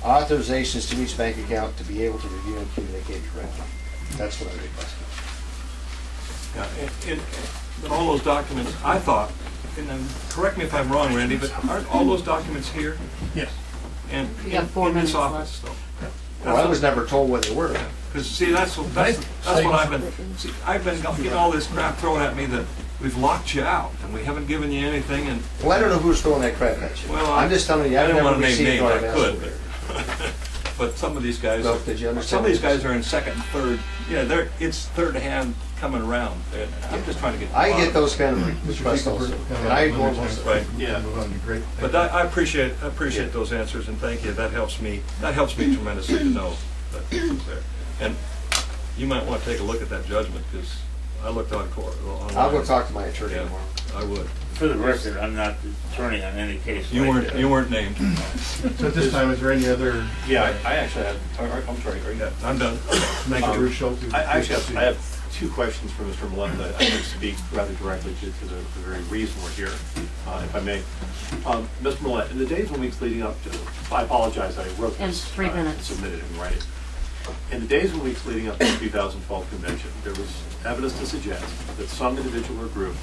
authorizations to each bank account to be able to review and communicate directly. That's what I requested. Yeah, but all those documents, I thought, and then correct me if I'm wrong, Randy, but aren't all those documents here? Yes. And You got 4 in this minutes office, left. though. Well, I was never told what they were. Because see, that's what I've been. See, I've been getting all this crap thrown at me that we've locked you out and we haven't given you anything. And Well, I don't know who's throwing that crap at you. well, I'm just telling you, I I've didn't never want to name received names. what I I've asked could, for. but some of these guys. Well, did you understand some of these what guys are in second and third. Yeah, it's third hand coming around. And I'm just trying to get. I get those kind of requests also, and I ignore most of them. Right. Yeah. But I appreciate those answers, and thank you. That helps me. That helps me tremendously to know that it's there. And you might want to take a look at that judgment because I looked on court. I'll go talk to my attorney Yeah, tomorrow. I would. For the record, I'm not the attorney on any case. You weren't named. So at this time, is there any other? Yeah, I actually have. I'm sorry. Are you? Yeah, I'm done. Thank you, Bruce Schultz. I actually have two questions for Mr. Millett that I can speak rather directly to the very reason we're here, if I may. Mr. Millett, in the days and weeks leading up to, I apologize, I wrote And this, 3 minutes. submitted in writing. In the days and weeks leading up to the 2012 convention, there was evidence to suggest that some individual or group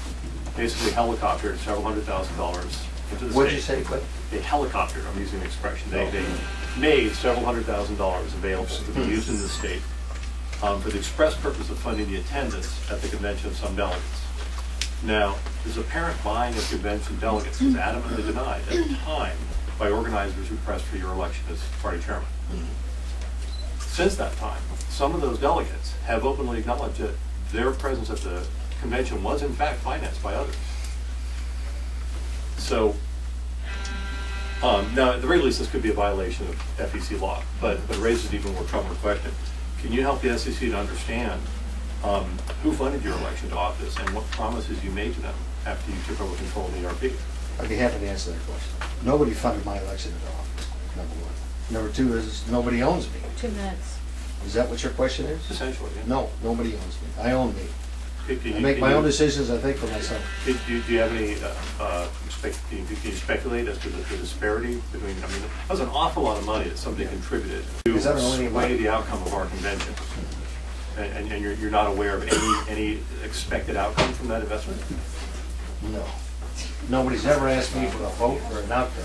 basically helicoptered several $100,000 into the What'd you state. say, Cliff? They helicoptered, I'm using the expression, they made several $100,000 available to be used in the state for the express purpose of funding the attendance at the convention of some delegates. Now, this apparent buying of convention delegates was adamantly denied at the time by organizers who pressed for your election as party chairman. Since that time, some of those delegates have openly acknowledged that their presence at the convention was in fact financed by others. So, now at the very least this could be a violation of FEC law, but it raises an even more troubling question. Can you help the SEC to understand who funded your election to office and what promises you made to them after you took over control of the ERP? I'd be happy to answer that question. Nobody funded my election into office, number one. Number two is nobody owns me. 2 minutes. Is that what your question is? Essentially, yeah. No, nobody owns me. I own me. Can I make my own decisions, I think, for myself. Do you have any, can you speculate as to the disparity between, I mean, that was an awful lot of money that somebody contributed to Is that only sway the outcome of our convention. And you're not aware of any expected outcome from that investment? No. Nobody's ever asked me for a vote or an outcome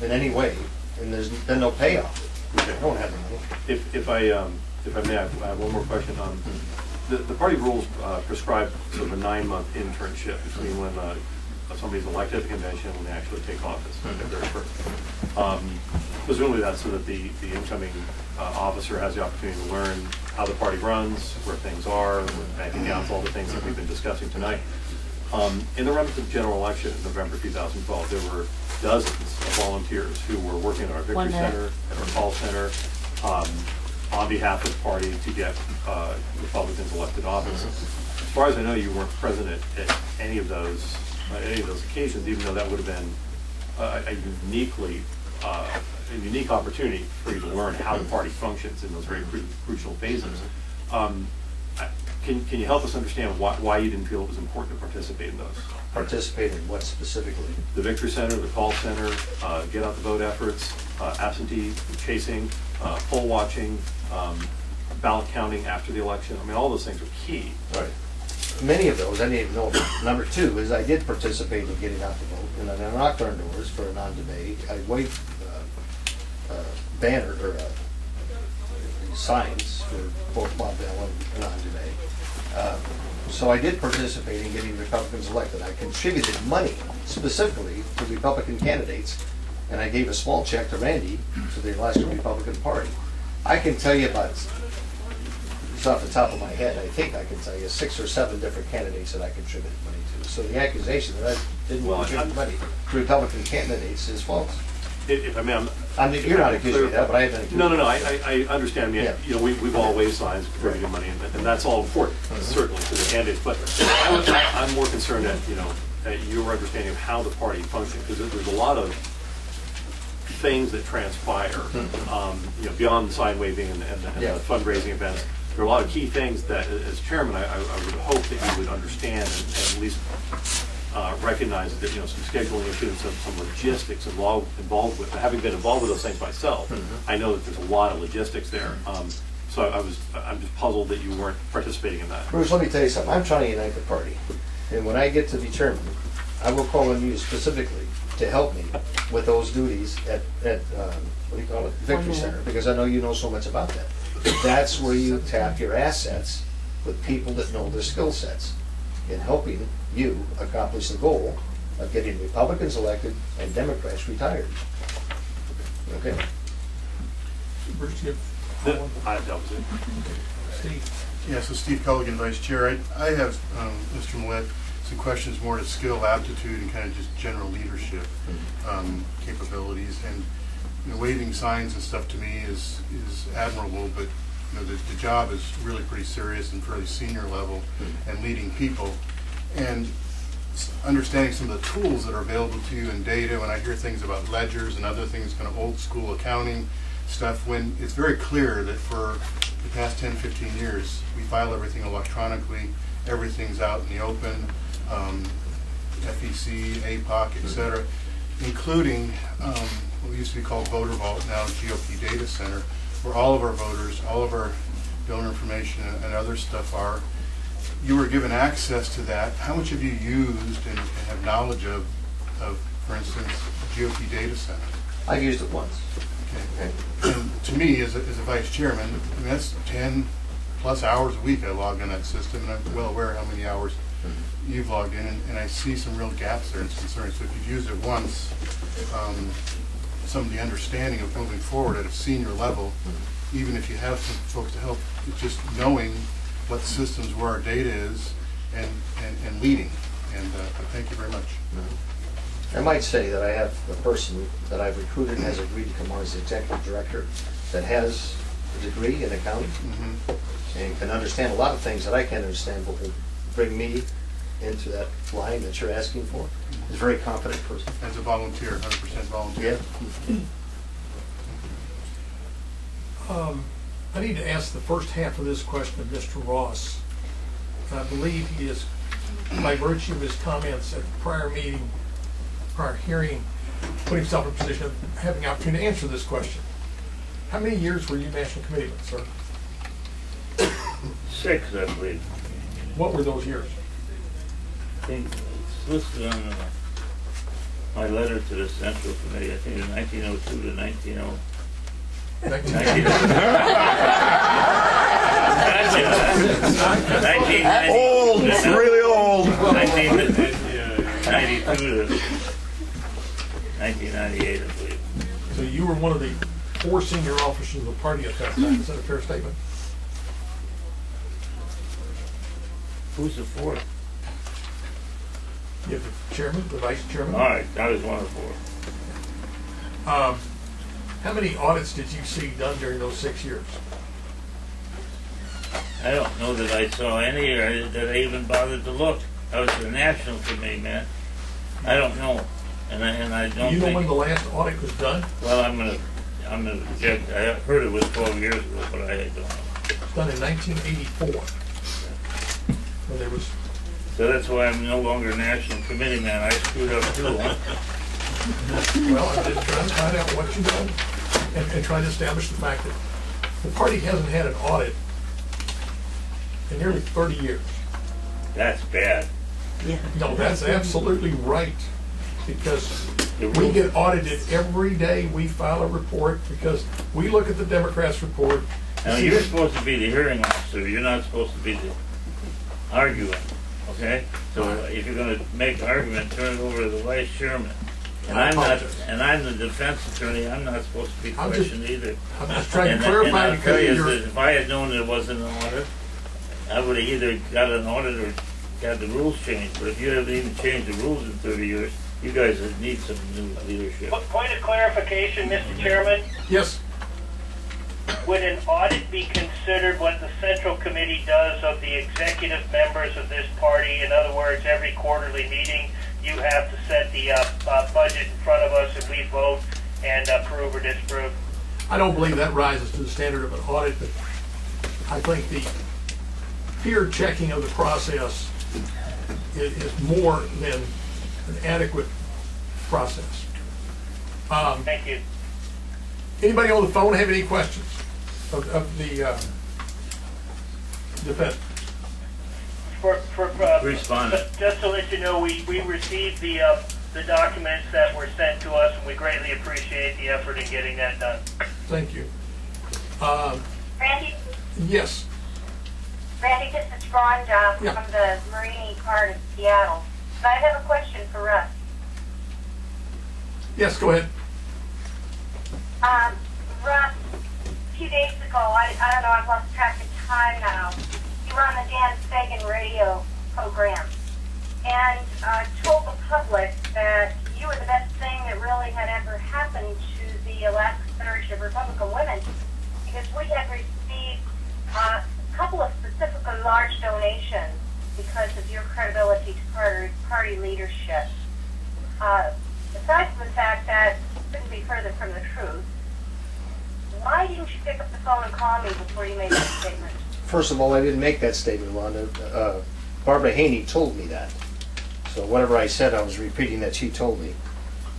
in any way, and there's been no payoff. Okay. I don't have the money. If I may, I have one more question. The party rules prescribe sort of a 9-month internship between when somebody's elected at the convention and when they actually take office. Presumably that's so that the incoming officer has the opportunity to learn how the party runs, where things are, with bank accounts, all the things that we've been discussing tonight. In the run-up to the general election in November 2012, there were dozens of volunteers who were working at our Victory Center, at our call center, on behalf of the party to get Republicans elected office. As far as I know, you weren't present at any of those occasions, even though that would have been a unique opportunity for you to learn how the party functions in those very crucial phases. Can you help us understand why you didn't feel it was important to participate in those? Participate in what specifically? The Victory Center, the call center, get out the vote efforts, absentee chasing, poll watching, ballot counting after the election. I mean, all those things are key. Right. Many of those I didn't even know about. Number two is I did participate in getting out the vote, and I knocked on doors for a non-debate. I waved banner or signs for both Bob Bell and non-debate. So I did participate in getting Republicans elected. I contributed money specifically to Republican candidates, and I gave a small check to Randy to the Alaska Republican Party. I can tell you about, it's off the top of my head, I think I can tell you 6 or 7 different candidates that I contributed money to. So the accusation that I didn't contribute money to Republican candidates is false. If I may, You're not accusing me of that, but I have been accused. No, I understand. I mean, you know, we've all waved signs contributing money, and that's all important, certainly, to the candidates. But I'm more concerned at, you know, at your understanding of how the party functions, because there's a lot of things that transpire, you know, beyond the sign waving and the fundraising events. There are a lot of key things that, as chairman, I would hope that you would understand and at least recognizes that, some scheduling issues, some logistics involved with, having been involved with those things myself, I know that there's a lot of logistics there. So I'm just puzzled that you weren't participating in that. Bruce, let me tell you something. I'm trying to unite the party. And when I get to be chairman, I will call on you specifically to help me with those duties at what do you call it, Victory Center, because I know you know so much about that. That's where you tap your assets with people that know their skill sets in helping you accomplish the goal of getting Republicans elected and Democrats retired. Okay? Bruce, you have That was it. Steve? Yeah, so Steve Culligan, Vice Chair. I have, Mr. Millett, some questions more to skill, aptitude, and kind of just general leadership capabilities. And waving signs and stuff to me is admirable, but the job is really pretty serious and fairly senior level, and leading people. And understanding some of the tools that are available to you in data, when I hear things about ledgers and other things, kind of old school accounting stuff, when it's very clear that for the past 10, 15 years, we file everything electronically, everything's out in the open, FEC, APOC, et cetera, including what used to be called Voter Vault, now GOP Data Center, where all of our voters, all of our donor information and other stuff are. You were given access to that. How much have you used and have knowledge of, for instance, GOP Data Center? I've used it once. Okay. And to me, as a vice chairman, I mean, that's 10 plus hours a week I log in that system, and I'm well aware how many hours you've logged in, and I see some real gaps there and it's concerning. So if you've used it once, some of the understanding of moving forward at a senior level, even if you have some folks to help, it's just knowing what systems, where our data is, and leading. And thank you very much. I might say that I have a person that I've recruited and has agreed to come on as the executive director that has a degree in accounting and can understand a lot of things that I can't understand, but will bring me into that line that you're asking for. He's a very competent person. As a volunteer, 100% volunteer. Yeah. I need to ask the first half of this question of Mr. Ross. I believe he is, by virtue of his comments at the prior meeting, prior hearing, put himself in a position of having the opportunity to answer this question. How many years were you National Committeeman, sir? 6, I believe. What were those years? I think it's listed on my letter to the Central Committee. I think in 1902 to 1900. 1990. Old, really old. 1992 to 1998, I believe. So you were one of the 4 senior officers of the party at that time. Is that a fair statement? Who's the 4th? You have the chairman, the vice chairman. All right, I was one of the 4. How many audits did you see done during those 6 years? I don't know that I saw any or that I even bothered to look. I was the National Committee man. I don't know, and I don't. Do you know think, when the last audit was done? Well, I'm gonna object. I heard it was 12 years ago, but I don't know. It was done in 1984. When there was. So that's why I'm no longer National Committee man. I screwed up too. Huh? Well, I'm just trying to find out what you've done and trying to establish the fact that the party hasn't had an audit in nearly 30 years. That's bad. No, that's absolutely right, because we get audited every day. We file a report because we look at the Democrats' report. Now, you're supposed to be the hearing officer. You're not supposed to be the arguing, okay? So if you're going to make an argument, turn it over to the vice chairman. And I'm not, and I'm the defense attorney. I'm not supposed to be questioned either. I'm just trying And to clarify I'll tell you because that if I had known there wasn't an audit, I would have either got an audit or got the rules changed. But if you haven't even changed the rules in 30 years, you guys need some new leadership. Point of clarification, Mr. Chairman. yes, Would an audit be considered what the Central Committee does of the executive members of this party? In other words, every quarterly meeting, you have to set the budget in front of us and we vote and approve or disapprove? I don't believe that rises to the standard of an audit, but I think the peer checking of the process is more than an adequate process. Thank you. Anybody on the phone have any questions of the defendant? Respondent. Just to let you know, we received the documents that were sent to us, and we greatly appreciate the effort in getting that done. Thank you. Randy, Yes. Randy, this is Rhonda Yeah. from the Marini part of Seattle. But I have a question for Russ. Yes, go ahead. Russ, a few days ago, I don't know, I've lost track of time now. You were on the Dan Fagan radio program and told the public that you were the best thing that really had ever happened to the Alaska Federation of Republican Women, because we had received a couple of specifically large donations because of your credibility to party leadership. Aside from the fact that it couldn't be further from the truth, why didn't you pick up the phone and call me before you made that statement? First of all, I didn't make that statement, Rhonda. Barbara Haney told me that. So whatever I said, I was repeating that she told me.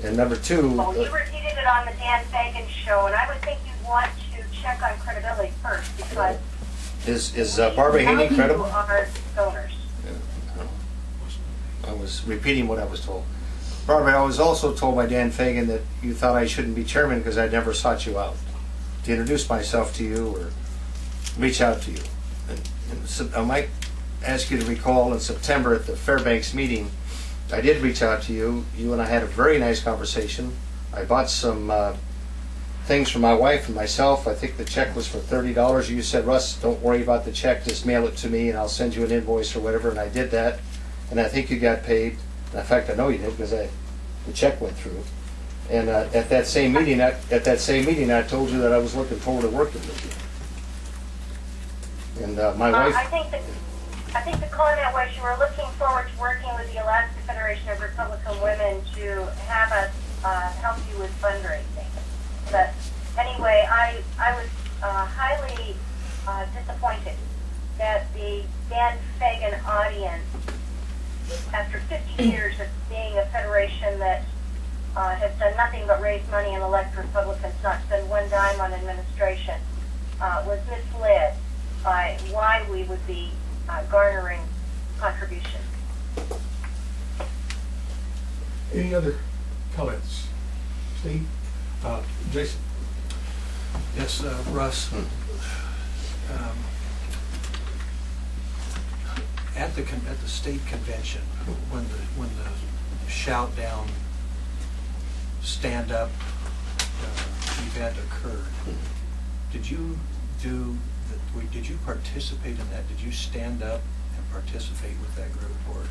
And number two... Well, you repeated it on the Dan Fagan show, and I would think you'd want to check on credibility first, because... Is Barbara Haney credible? You are donors. I was repeating what I was told. Barbara, I was also told by Dan Fagan that you thought I shouldn't be chairman because I never sought you out to introduce myself to you or reach out to you. And I might ask you to recall in September at the Fairbanks meeting, I did reach out to you. You and I had a very nice conversation. I bought some things for my wife and myself. I think the check was for $30. You said, Russ, don't worry about the check. Just mail it to me and I'll send you an invoice or whatever. And I did that. And I think you got paid. In fact, I know you did because the check went through. And at that same meeting, I told you that I was looking forward to working with you. And my wife. I think the comment was you were looking forward to working with the Alaska Federation of Republican Women to have us help you with fundraising. But anyway, I was highly disappointed that the Dan Fagan audience, after 50 years of being a federation that has done nothing but raise money and elect Republicans, not spend one dime on administration, was misled by why we would be garnering contributions. Any other comments? Steve? Jason? Yes, Russ. At the state convention, when the shout down, stand up event occurred, did you participate in that? Did you stand up and participate with that group, or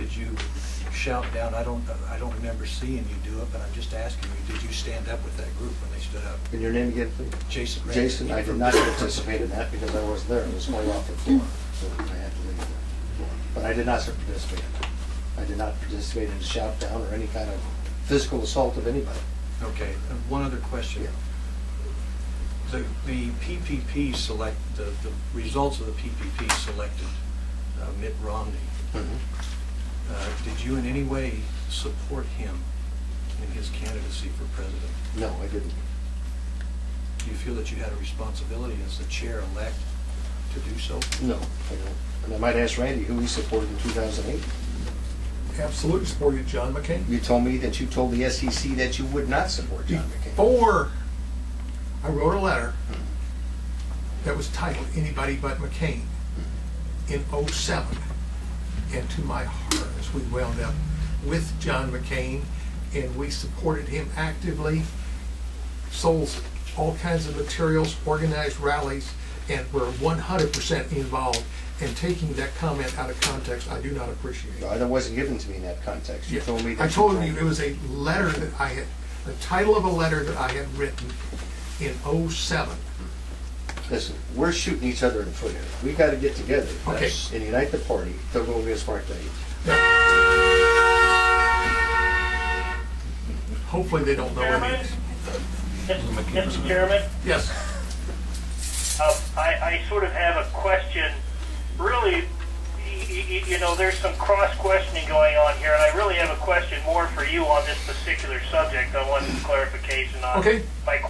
did you shout down? I don't remember seeing you do it, but I'm just asking you, did you stand up with that group when they stood up? And your name again, please? Jason. Jason, I did not participate in that because I wasn't there. I was way off the floor, so I had to leave the floor. But I did not participate in that. I did not participate in a shout down or any kind of physical assault of anybody. Okay, one other question. Yeah. The PPP the results of the PPP selected Mitt Romney. Mm-hmm. Did you in any way support him in his candidacy for president? No, I didn't. Do you feel that you had a responsibility as the chair-elect to do so? No, I don't. And I might ask Randy who he supported in 2008. Absolutely supported John McCain. You told me that you told the SEC that you would not support John McCain. Before I wrote a letter that was titled Anybody But McCain in 07. And to my heart, as we wound up with John McCain, and we supported him actively, sold all kinds of materials, organized rallies, and were 100% involved. And taking that comment out of context, I do not appreciate. No, that wasn't given to me in that context. You told me that. I told you it was a letter that I had, the title of a letter that I had written in 07. Listen, we're shooting each other in the foot here. We got to get together Okay. and unite the party. That will be a smart thing. Hopefully they don't know what it is. Mr. Chairman, Yes. I sort of have a question. Really, you know, there's some cross-questioning going on here, and I really have a question more for you on this particular subject. I want some clarification on Okay. my